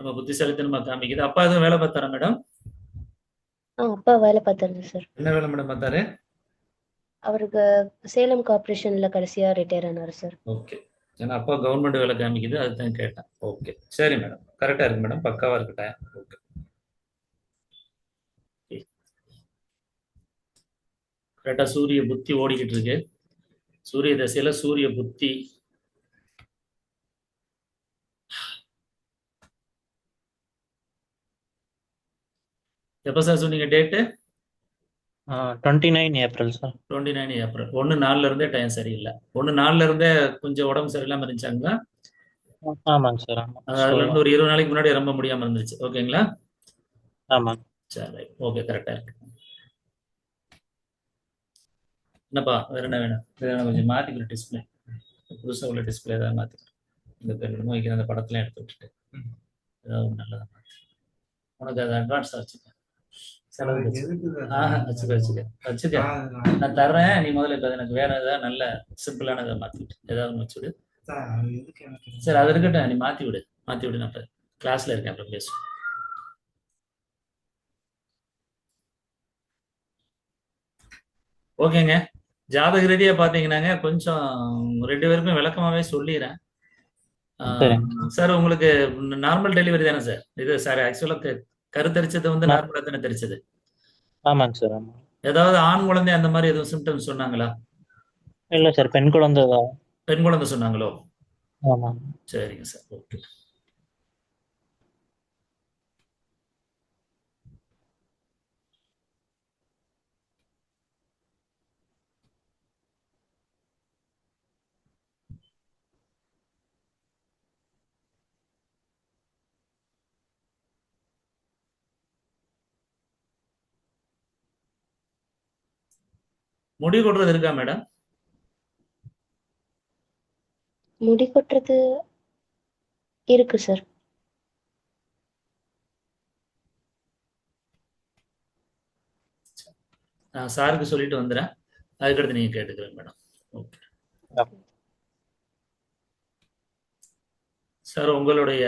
நம்ம புத்திசாலித்தனமா காமிக்குது. அப்பா எதுவும் வேலை பார்த்தாரா மேடம்? அப்பா வேலை பார்த்தாரு சார். என்ன வேலை மேடம் பார்த்தாரு? அவருக்கு சேலம் கார்ப்பரேஷன்ல கடைசியா ரிட்டையர் ஆனாரு சார். ஓகே. ஏன்னா அப்பா கவர்மெண்ட் வேலை காமிக்குது, அதுதான் கேட்டேன். ஓகே, சரி மேடம், கரெக்டா இருக்கு மேடம், பக்காவா இருக்கட்டும். ஓகே. கரெக்டா சூரிய புத்தி ஓடிக்கிட்டு இருக்கு. சூரிய தசையில சூரிய புத்தி. எப்ப சார் சொன்னீங்க டேட்டு? 29 April sir. 29 ஏப்ரல். 1/4 இருந்தே டைம் சரியில்லை. 1/4 இருந்தே கொஞ்சம் உடம்பு சரியில்லாம இருந்துச்சாங்களா? ஆமாங்க சார். ஆமாம், அதுல இருந்து ஒரு 20 நாளைக்கு முன்னாடி ரொம்ப முடியாம இருந்துச்சு. ஓகேங்களா? ஆமாங்க. சரி, ஓகே, கரெக்டா இருக்கு. என்னப்பா வேற என்ன வேணும்? வேற என்ன கொஞ்சம் மாத்திக்கிற டிஸ்பிளே, புதுசா உள்ள டிஸ்பிளே ஏதாவது மாத்திக்கிறேன். இந்த பெருமை வைக்கிற அந்த படத்துல எடுத்து விட்டுட்டு ஏதாவது ஒண்ணு நல்லதா மாத்து. உனக்கு அது அட்வான்ஸ் வச்சுக்க. செலவு வச்சுக்க வச்சுக்க வச்சுக்க. நான் தர்றேன், நீ முதல்ல இப்ப எனக்கு வேற ஏதாவது நல்ல சிம்பிளானதை மாத்திட்டு ஏதாவது ஒன்று வச்சுடு. சரி, அது இருக்கட்டும், நீ மாத்தி விடு. மாத்தி விடு, நான் இப்ப கிளாஸ்ல இருக்கேன், அப்புறம் பேசுவோம். ஓகேங்க. ஜாதக ரீதியா பாத்தீங்கன்னாங்க கொஞ்சம் 2 பேருக்கும் விளக்கமாவே சொல்லிடுறேன். சரிங்க. சார் உங்களுக்கு நார்மல் டெலிவரி தானே சார்? இது சார் ஆக்சுவலா கருத்தரிச்சது வந்து ஆ- நார்மலா தானே தெரிச்சது? ஆமாங்க சார். ஆமாம். ஏதாவது ஆண் குழந்தை அந்த மாதிரி எதுவும் சிம்டம்ஸ் சொன்னாங்களா? இல்லை சார், பெண் குழந்தை தான். பெண் குழந்தை சொன்னாங்களோ? ஆமாம். சரிங்க சார், ஓகே. முடி கொட்டுறது இருக்கா மேடம்? முடி கொட்டுறது இருக்கு சார். நான் சாருக்கு சொல்லிட்டு வந்துடுறேன், அதுக்கடுத்து நீங்க கேட்டுக்கிறேன் மேடம். ஓகே சார், உங்களுடைய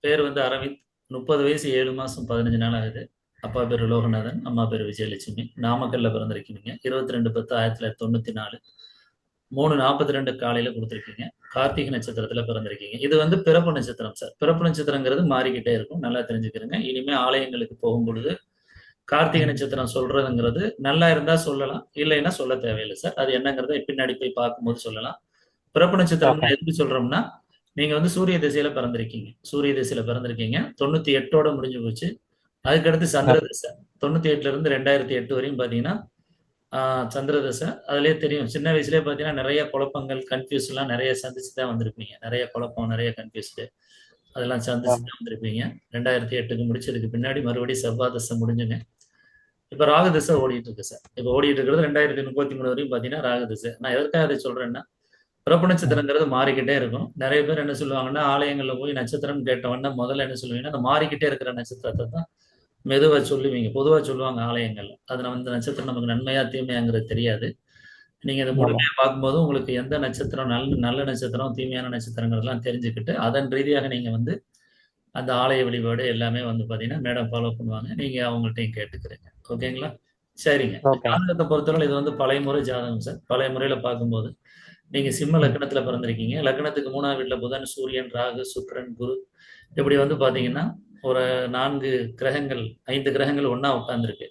பேர் வந்து அரவிந்த். 30 வயசு 7 மாசம் 15 நாள் ஆகுது. அப்பா பேர் லோகநாதன், அம்மா பேர் விஜயலட்சுமி. நாமக்கல்ல பிறந்திருக்கீங்க. 22/10/1994 3:42 காலையில கொடுத்துருக்கீங்க. கார்த்திகை நட்சத்திரத்துல பிறந்திருக்கீங்க. இது வந்து பிறப்பு நட்சத்திரம் சார். பிறப்பு நட்சத்திரங்கிறது மாறிக்கிட்டே இருக்கும், நல்லா தெரிஞ்சுக்கிறேங்க. இனிமே ஆலயங்களுக்கு போகும் பொழுது கார்த்திகை நட்சத்திரம் சொல்றதுங்கிறது நல்லா இருந்தா சொல்லலாம், இல்லைன்னா சொல்ல தேவையில்லை சார். அது என்னங்கிறத பின்னாடி போய் பார்க்கும்போது சொல்லலாம். பிறப்பு நட்சத்திரம் ஓகே. எதுக்கு சொல்றோம்னா, நீங்க வந்து சூரிய திசையில பிறந்திருக்கீங்க. சூரிய திசையில பிறந்திருக்கீங்க. 98ஓட முடிஞ்சு போச்சு. அதுக்கடுத்து சந்திர திசை. 98ல இருந்து 2008 வரையும் பாத்தீங்கன்னா சந்திர தசை. அதுலயே தெரியும், சின்ன வயசுலயே பாத்தீங்கன்னா நிறைய குழப்பங்கள், கன்ஃபியூஸ் எல்லாம் நிறைய சந்திச்சு தான் வந்திருப்பீங்க. நிறைய குழப்பம், நிறைய கன்ஃபியூஸ்டு அதெல்லாம் சந்திச்சு தான் வந்திருப்பீங்க. 2008க்கு முடிச்சதுக்கு பின்னாடி மறுபடியும் செவ்வாய் தசை முடிஞ்சுங்க. இப்ப ராகு திசை ஓடிட்டு இருக்கு சார். இப்ப ஓடிட்டு இருக்கிறது 2033 வரையும் பாத்தீங்கன்னா ராகு திசை. நான் எதற்காக அதை சொல்றேன்னா, பிறப்பு நட்சத்திரங்கிறது மாறிக்கிட்டே இருக்கும். நிறைய பேர் என்ன சொல்லுவாங்கன்னா, ஆலயங்கள்ல போய் நட்சத்திரம் கேட்டவொடனே முதல்ல என்ன சொல்லுவீங்கன்னா, அந்த மாறிக்கிட்டே இருக்கிற நட்சத்திரத்தை தான் மெதுவா சொல்லுவீங்க. பொதுவா சொல்லுவாங்க ஆலயங்கள்ல. அது நம்ம இந்த நட்சத்திரம் நமக்கு நன்மையா தீமையாங்கிறது தெரியாது. நீங்க அதை ஆமாம். முழுமையா பார்க்கும்போது உங்களுக்கு எந்த நட்சத்திரம் நல்ல நல்ல நட்சத்திரம், தீமையான நட்சத்திரங்கிறதெல்லாம் தெரிஞ்சுக்கிட்டு அதன் ரீதியாக நீங்க வந்து அந்த ஆலய வழிபாடு எல்லாமே வந்து பாத்தீங்கன்னா மேடம் ஃபாலோ பண்ணுவாங்க. நீங்க அவங்கள்ட்டையும் கேட்டுக்கிறீங்க. ஓகேங்களா? சரிங்க. ஓகே. ஜாதகத்தை பொறுத்தவரை இது வந்து பழைய முறை ஜாதகம் சார். பழைய முறையில பார்க்கும்போது நீங்க சிம்ம லக்னத்துல பிறந்திருக்கீங்க. லக்னத்துக்கு 3ஆம் வீட்டுல புதன், சூரியன், ராகு, சுக்கிரன், குரு இப்படி வந்து பாத்தீங்கன்னா ஒரு 4 கிரகங்கள், 5 கிரகங்கள் ஒண்ணா உட்கார்ந்துருக்கு.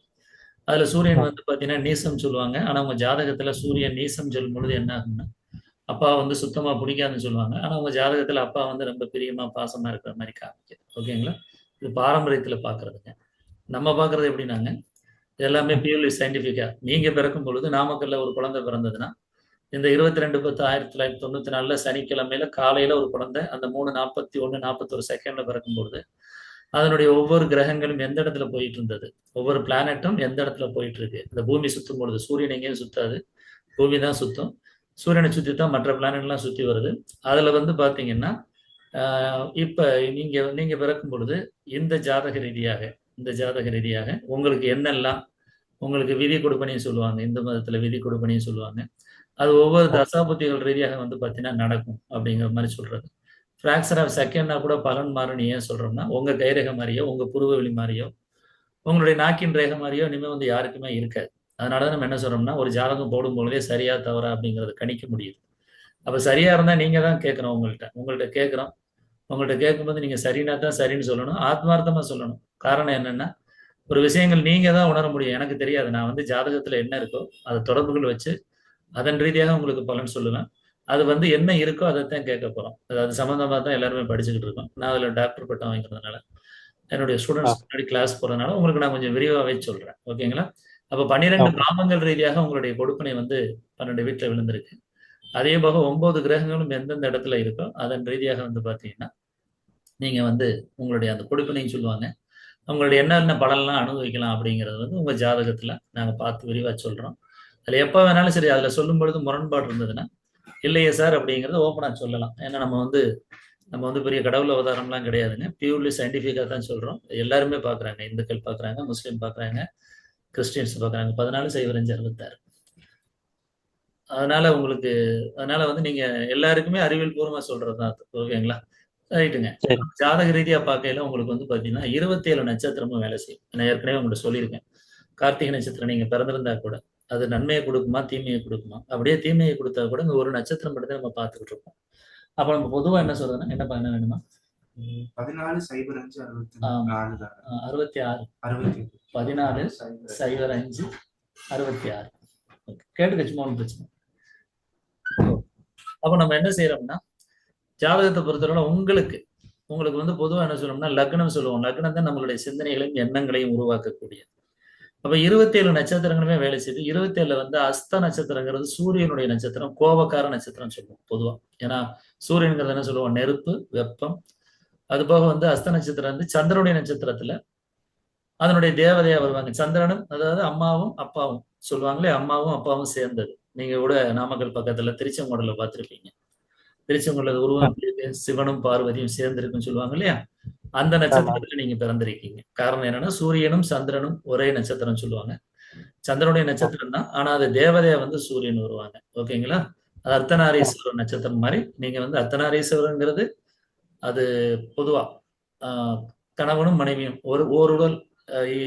அதுல சூரியன் வந்து பாத்தீங்கன்னா நீசம் சொல்லுவாங்க. ஆனா உங்க ஜாதகத்துல சூரியன் நீசம் சொல்லும் பொழுது என்ன ஆகும்னா, அப்பா வந்து சுத்தமா பிடிக்காதுன்னு சொல்லுவாங்க. ஆனா உங்க ஜாதகத்துல அப்பா வந்து ரொம்ப பிரியமா, பாசமா இருக்கிற மாதிரி காமிக்குது. ஓகேங்களா? இது பாரம்பரியத்துல பாக்குறதுங்க. நம்ம பாக்குறது எப்படின்னாங்க, இது எல்லாமே பியூர்லி சயின்டிபிக்கா. நீங்க பிறக்கும் பொழுது நாமக்கல்ல ஒரு குழந்தை பிறந்ததுன்னா, இந்த 22/10/1994 சனிக்கிழமையில காலையில ஒரு குழந்தை அந்த 3:41 41 செகண்ட்ல பிறக்கும் பொழுது அதனுடைய ஒவ்வொரு கிரகங்களும் எந்த இடத்துல போயிட்டு இருந்தது, ஒவ்வொரு பிளானட்டும் எந்த இடத்துல போயிட்டு இருக்கு. இந்த பூமி சுத்தும் பொழுது சூரியன் எங்கேயும் சுத்தாது, பூமி தான் சுத்தும். சூரியனை சுத்தி தான் மற்ற பிளானட் எல்லாம் சுத்தி வருது. அதுல வந்து பாத்தீங்கன்னா இப்ப நீங்க நீங்க பிறக்கும் பொழுது இந்த ஜாதக ரீதியாக இந்த ஜாதக ரீதியாக உங்களுக்கு என்னெல்லாம் உங்களுக்கு விதி கொடுப்பனையும் சொல்லுவாங்க. இந்து மதத்துல விதி கொடுப்பனையும் சொல்லுவாங்க. அது ஒவ்வொரு தசாபுத்திகள் ரீதியாக வந்து பாத்தீங்கன்னா நடக்கும் அப்படிங்கிற மாதிரி சொல்றது. ஃப்ராக்சர் ஆஃப் செகண்ட்னா கூட பலன் மாறும்னு ஏன் சொல்றோம்னா, உங்க கைரேகை மாரியோ, உங்க புருவ மாரியோ, உங்களுடைய நாக்கின் ரேகை மாரியோ இனிமே வந்து யாருக்குமே இருக்காது. அதனால தான் நம்ம என்ன சொல்றோம்னா, ஒரு ஜாதகம் போடும்பொழுதே சரியா, தவறா அப்படிங்கிறத கணிக்க முடியுது. அப்ப சரியா இருந்தா நீங்க தான் கேட்கணும் உங்கள்ட்ட. உங்கள்ட்ட கேட்கிறோம். உங்கள்ட்ட கேட்கும்போது நீங்க சரின்னா தான் சரின்னு சொல்லணும். ஆத்மார்த்தமா சொல்லணும். காரணம் என்னன்னா, ஒரு விஷயங்கள் நீங்க தான் உணர முடியும். எனக்கு தெரியாது. நான் வந்து ஜாதகத்துல என்ன இருக்கோ, அத தொடர்புகள் வச்சு, அதன் ரீதியாக உங்களுக்கு பலன் சொல்லுவேன். அது வந்து என்ன இருக்கோ அதத்தான் கேட்க போறோம். அது சம்மந்தமா தான் எல்லாருமே படிச்சுக்கிட்டு இருக்கோம். நான் அதுல டாக்டர் பட்டம் வாங்கிறதுனால, என்னுடைய ஆ ஸ்டூடண்ட்ஸ் முன்னாடி கிளாஸ் போறதுனால உங்களுக்கு நான் கொஞ்சம் விரிவாவே சொல்றேன். ஓகேங்களா? அப்ப ஆ 12 பாவங்கள் ரீதியாக உங்களுடைய கொடுப்பினை வந்து 12 வீட்ல விழுந்திருக்கு. அதே போக 9 கிரகங்களும் எந்தெந்த இடத்துல இருக்கோ, அதன் ரீதியாக வந்து பார்த்தீங்கன்னா, நீங்க வந்து உங்களுடைய அந்த கொடுப்பினைன்னு சொல்லுவாங்க. உங்களுடைய என்னென்ன பலன்லாம் அனுபவிக்கலாம் அப்படிங்கிறது வந்து உங்க ஜாதகத்துல நாங்க பார்த்து விரிவா சொல்றோம். அதுல எப்ப வேணாலும் சரி, அதுல சொல்லும்பொழுது முரண்பாடு இருந்ததுன்னா, இல்லையே சார் அப்படிங்கிறத ஓப்பனா சொல்லலாம். ஏன்னா நம்ம வந்து பெரிய கடவுள் அவதாரம்லாம் கிடையாதுங்க. பியூர்லி சயின்டிஃபிக்கா தான் சொல்றோம். எல்லாருமே பார்க்குறாங்க. இந்துக்கள் பார்க்குறாங்க, முஸ்லீம் பார்க்குறாங்க, கிறிஸ்டியன்ஸ் பார்க்குறாங்க. 14 சைவர் 5 66. அதனால உங்களுக்கு அதனால வந்து நீங்க எல்லாருக்குமே அறிவியல் பூர்வமா சொல்றது தான் அது. ஓகேங்களா? ரைட்டுங்க. சரி ஜாதக ரீதியா பார்க்கையில உங்களுக்கு வந்து பார்த்தீங்கன்னா, 27 நட்சத்திரமும் வேலை செய்யும். நான் ஏற்கனவே உங்கள்ட்ட சொல்லியிருக்கேன். கார்த்திகை நட்சத்திரம் நீங்க பிறந்திருந்தா கூட, அது நன்மையை குடுக்குமா? தீமையை குடுக்குமா? அப்படியே தீமையை குடுத்தா கூட இந்த ஒரு நட்சத்திரம் மட்டும் தான் நம்ம பார்த்துக்கிட்டு இருக்கோம். அப்ப நம்ம பொதுவா என்ன சொல்றதுன்னா, என்னப்பா என்ன வேணுமா? 14 05 64 தானே? 66 68 14 05 66. ஓகே. கேட்டுக்க சும்மா ஒண்ணும் பிரச்சனை இல்ல. அப்ப நம்ம என்ன செய்யறோம்னா, ஜாதகத்தை பொறுத்தவரை உங்களுக்கு வந்து பொதுவா என்ன சொல்லணும்னா, லக்னம் சொல்லுவோம். லக்னம் தான் நம்மளுடைய சிந்தனைகளையும், எண்ணங்களையும் உருவாக்கக்கூடியது. அப்ப 27 நட்சத்திரங்களுமே வேலை செய்யுது. 27ல வந்து அஸ்த நட்சத்திரங்கிறது சூரியனுடைய நட்சத்திரம், கோபக்கார நட்சத்திரம் சொல்லுவோம் பொதுவா. ஏன்னா சூரியன்கிறது என்ன சொல்லுவோம்? நெருப்பு, வெப்பம். அது போக வந்து அஸ்த நட்சத்திரம் வந்து சந்திரனுடைய நட்சத்திரத்துல அதனுடைய தேவதையா வருவாங்க. சந்திரனும் அதாவது அம்மாவும் அப்பாவும் சொல்லுவாங்களே, அம்மாவும் அப்பாவும் சேர்ந்தது. நீங்க கூட நாமக்கல் பக்கத்துல திருச்செங்கோடுல பார்த்திருப்பீங்க. திருச்செங்கோடுல உருவம் ஆ எப்படி இருக்கு? சிவனும் பார்வதியும் சேர்ந்திருக்குன்னு சொல்லுவாங்க இல்லையா? அந்த ஆமா நட்சத்திரத்துல நீங்க பிறந்திருக்கீங்க. காரணம் என்னன்னா சூரியனும் சந்திரனும் ஒரே நட்சத்திரம் சொல்லுவாங்க. சந்திரனுடைய ஆ நட்சத்திரம் தான். ஆனா அது தேவதையா வந்து சூரியன் வருவாங்க. ஓகேங்களா? அது ஆ அர்த்தநாரீஸ்வரர் நட்சத்திரம் மாதிரி நீங்க வந்து அர்த்தநாரீஸ்வரர்ங்கிறது அது பொதுவா ஆஹ் கணவனும் மனைவியும் ஓருடல்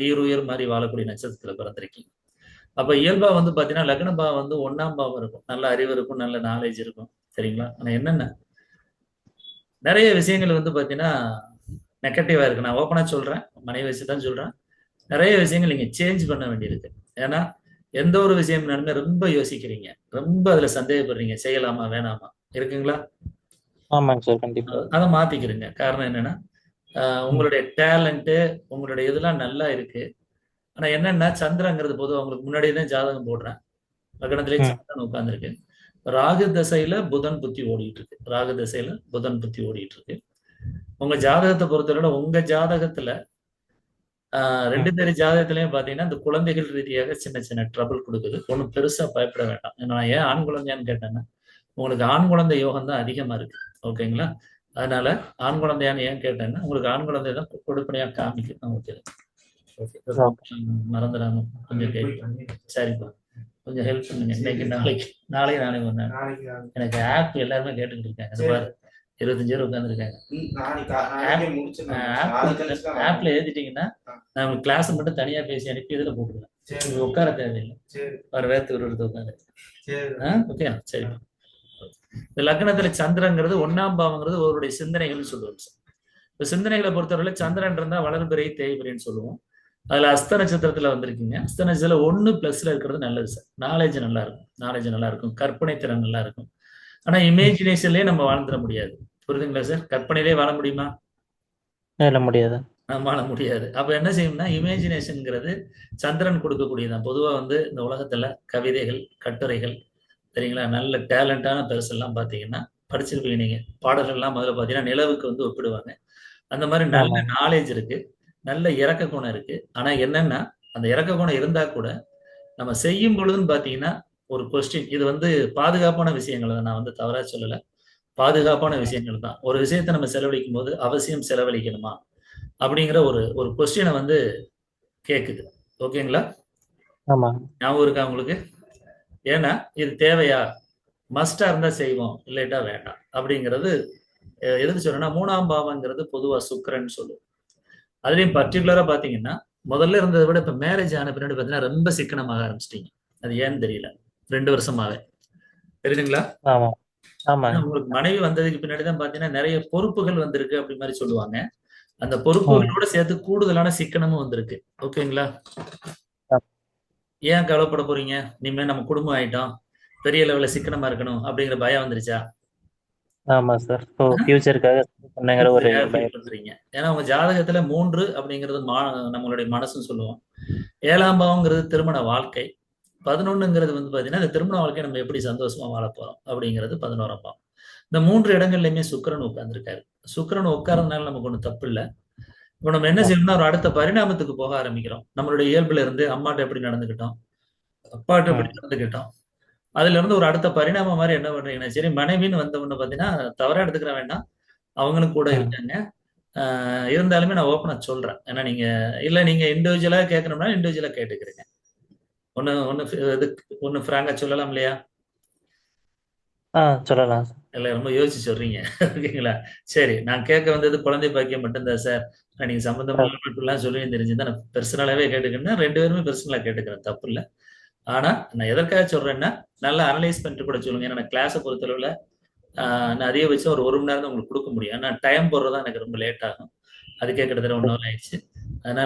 ஈருயிர் மாதிரி வாழக்கூடிய நட்சத்திரத்துல பிறந்திருக்கீங்க. அப்ப இயல்பா வந்து பாத்தீங்கன்னா லக்ன பாவம் வந்து 1ஆம் பாவம் இருக்கும். நல்ல அறிவு இருக்கும், நல்ல நாலேஜ் இருக்கும். சரிங்களா? ஆனா என்னென்ன நிறைய விஷயங்கள் வந்து பாத்தீங்கன்னா நெகட்டிவா இருக்கு. நான் ஓப்பனா சொல்றேன். மனைவி வச்சு தான் சொல்றேன். நிறைய விஷயங்கள் நீங்க சேஞ்ச் பண்ண வேண்டியிருக்கு. ஏன்னா எந்த ஒரு விஷயம்னாலுமே ரொம்ப யோசிக்கிறீங்க. ரொம்ப அதுல சந்தேகப்படுறீங்க. செய்யலாமா? வேணாமா? இருக்குங்களா? ஆமாங்க சார் கண்டிப்பா அதை மாத்திக்கிறீங்க. காரணம் என்னன்னா, ம் உங்களுடைய டேலண்ட்டு, உங்களுடைய இதெல்லாம் நல்லா இருக்கு. ஆனா என்னன்னா, சந்திரங்கிறது பொதுவா உங்களுக்கு முன்னாடியே தான் ஜாதகம் போடுறேன். லக்னத்திலேயே ம் சந்திரன் உட்கார்ந்திருக்கு. ராகு திசையில புதன் புத்தி ஓடிட்டு இருக்கு. ராகு திசையில புதன் புத்தி ஓடிட்டு இருக்கு. உங்க ஜாதகத்தை பொறுத்தவரை உங்க ஜாதகத்துல ம் 2 பேர் ஜாதகத்திலயும் பாத்தீங்கன்னா, இந்த குழந்தைகள் ரீதியாக சின்ன சின்ன ட்ரபிள் குடுக்குது. ஒண்ணும் பெருசா பயப்பட வேண்டாம். நான் ஏன் ஆண் குழந்தையான்னு கேட்டேன்னா, உங்களுக்கு ஆண் குழந்தை யோகம் தான் அதிகமா இருக்கு. ஓகேங்களா? அதனால ஆண் குழந்தையான்னு ஏன் கேட்டேன்னா, உங்களுக்கு ஆண் குழந்தை தான் கொடுப்பனையா காமிக்கும். ஓகே. ஓகே. ஓகே மறந்துடாம கொஞ்சம் கேட்கும். சரிப்பா. கொஞ்சம் ஹெல்ப் பண்ணுங்க. இன்னைக்கு நாளைக்கு நாளைக்கு ஒரு நாள். எனக்கு ஆப் எல்லாருமே கேட்டுக்கிட்டு இருக்காங்க. இந்த பாரு 25 பேர் உட்காந்துருக்காங்க. ஆப்ல ஏத்திட்டீங்கன்னா நான் உங்களுக்கு கிளாஸ் மட்டும் தனியா பேசி அனுப்பி இதுல போட்டுருவேன். உங்களுக்கு உட்கார தேவையில்லை. வேற வேர்த்து விடுறது உட்காந்து. ஓகே சரி. இந்த லக்னத்துல சந்திரங்கிறது 1ஆம் பாவங்கிறது ஒருவருடைய சிந்தனைகள்னு சொல்லுவோம் சார். இப்ப சிந்தனைகளை பொறுத்தவரை சந்திரன் இருந்தா வளர்பிறை தேய்பிரைன்னு சொல்லுவோம். அதுல அஸ்த நட்சத்திரத்துல வந்திருக்கீங்க. அஸ்த நட்சத்திரத்துல 1+ இருக்கிறது நல்லது சார். நாலேஜ் நல்லா இருக்கும். நாலேஜ் நல்லா இருக்கும். கற்பனை திறன் நல்லா இருக்கும். ஆனா ம் இமேஜினேஷன்லயே நம்ம வாழ்ந்துட முடியாது. புரியுதுங்களா சார்? கற்பனையிலே வாழ முடியுமா? இல்ல முடியாது வாழ முடியாது. அப்ப என்ன செய்யணும்னா இமேஜினேஷன்ங்கிறது சந்திரன் கொடுக்கக்கூடியதான். பொதுவா வந்து இந்த உலகத்துல கவிதைகள், கட்டுரைகள் சரிங்களா? நல்ல டேலண்டான பெருசெல்லாம் பாத்தீங்கன்னா படிச்சிருப்பீங்க நீங்க. பாடல்கள்லாம் முதல்ல பாத்தீங்கன்னா நிலவுக்கு வந்து ஒப்பிடுவாங்க. அந்த மாதிரி நல்ல ஆமா நாலேஜ் இருக்கு. நல்ல இரக்க குணம் இருக்கு. ஆனா என்னன்னா அந்த இரக்க குணம் இருந்தா கூட நம்ம செய்யும் பொழுதுன்னு பாத்தீங்கன்னா ஒரு கொஸ்டின் இது வந்து பாதுகாப்பான விஷயங்களை நான் வந்து தவறா சொல்லல. பாதுகாப்பான ம் விஷயங்கள் தான். ஒரு விஷயத்தை நம்ம செலவழிக்கும் போது அவசியம் செலவழிக்கணுமா அப்படிங்கிற ஒரு ஒரு கொஸ்டினை வந்து கேக்குது. ஓகேங்களா? ஆமா ஞாபகம் இருக்கா உங்களுக்கு? ஏன்னா இது தேவையா? மஸ்டா இருந்தா செய்வோம், இல்லாட்டா வேண்டாம் அப்படிங்கிறது எதுக்கு சொல்றேன்னா 3ஆம் பாவங்கிறது பொதுவா சுக்கிரன் சொல்லுவோம். அதுலயும் பர்டிகுலரா பாத்தீங்கன்னா முதல்ல இருந்ததை விட இப்ப மேரேஜ் ஆன பின்னாடி பாத்தீங்கன்னா ரொம்ப சிக்கனமாக ஆரம்பிச்சிட்டீங்க. அது ஏன்னு தெரியல. 2 வருஷமாவே தெரியுதுங்களா? ஆமா ஏன்னா ஆமாங்க. உங்களுக்கு மனைவி வந்ததுக்கு பின்னாடி தான் பாத்தீங்கன்னா நிறைய பொறுப்புகள் வந்திருக்கு அப்படி மாதிரி சொல்லுவாங்க. அந்த ம். பொறுப்புகளோட சேர்த்து கூடுதலான சிக்கனமும் வந்திருக்கு. ஓகேங்களா? ஆ, ஏன் கவலைப்பட போறீங்க? இனிமே நம்ம குடும்பம் ஆயிட்டோம், பெரிய லெவல்ல சிக்கனமா இருக்கணும் அப்படிங்கிற பயம் வந்துருச்சா? ஆமா சார். ஸோ ஃபியூச்சருக்காக பண்ணுங்கிற ஒரு ஃபியூச்சருக்காக ஃபீல் பயம். பண்றீங்க. ஏன்னா உங்க ஜாதகத்துல 3 அப்படிங்கிறது நம்மளுடைய மனசுன்னு சொல்லுவோம். 7ஆம் பாவங்கிறது திருமண வாழ்க்கை. 11ங்கிறது வந்து பாத்தீங்கன்னா இந்த திருமண வாழ்க்கையை நம்ம எப்படி சந்தோஷமா வாழ போறோம் அப்படிங்கிறது 11ஆம் பாவம். இந்த 3 இடங்கள்லயுமே சுக்கிரன் உட்கார்ந்திருக்காரு. சுக்கிரன் உட்கார்றதுனால நமக்கு ஒண்ணும் தப்பு இல்ல. இப்ப நம்ம என்ன ஆ, செய்யணும்னா ஒரு அடுத்த பரிணாமத்துக்கு போக ஆரம்பிக்கிறோம். நம்மளுடைய இயல்புல இருந்து அம்மாட்ட எப்படி நடந்துக்கிட்டோம், அப்பாட்ட எப்படி ம், நடந்துக்கிட்டோம், அதுல இருந்து ஒரு அடுத்த பரிணாமம் மாதிரி என்ன பண்றீங்கன்னா, சரி மனைவின்னு வந்த உடனே பாத்தீங்கன்னா தவறா எடுத்துக்கிற வேண்டாம். அவங்களும் கூட ம். இருக்காங்க. இருந்தாலுமே நான் ஓப்பனா சொல்றேன். ஏன்னா நீங்க இல்ல நீங்க இண்டிவிஜுவலா கேட்கணும்னா இண்டிவிஜுவலா கேட்டுக்கிறீங்க. ஒண்ணு ஒண்ணு இது ஒண்ணு ஃப்ராங்கா சொல்லலாம் இல்லையா? ஆ சொல்லலாம் சார். இல்ல ரொம்ப யோசிச்சு சொல்றீங்க. ஓகேங்களா? சரி. நான் கேட்க வந்தது குழந்தை பாக்கியம் மட்டும்தான் சார். நீங்க ஆ, சம்மந்தமில்லாம இப்படிலாம் சொல்லுவீங்கன்னு தெரிஞ்சிருந்தா நான் பெர்சனலாவே கேட்டுக்கிறேன்னா 2 பேருமே பெர்சனலா கேட்டுக்கிறேன். தப்பு இல்ல. ஆனா நான் எதற்காக சொல்றேன்னா, நல்லா அனலைஸ் பண்ணிட்டு கூட சொல்லுங்க. ஏன்னா நான் கிளாஸ பொறுத்தளவுல நான் அதிகபட்சம் ஒரு 1 மணி நேரம் தான் உங்களுக்கு குடுக்க முடியும். ஆனா டைம் போடுறது தான் எனக்கு ரொம்ப லேட் ஆகும். அதுக்கே கிட்டத்தட்ட 1 ஹவர் ஆயிடுச்சு. அதனால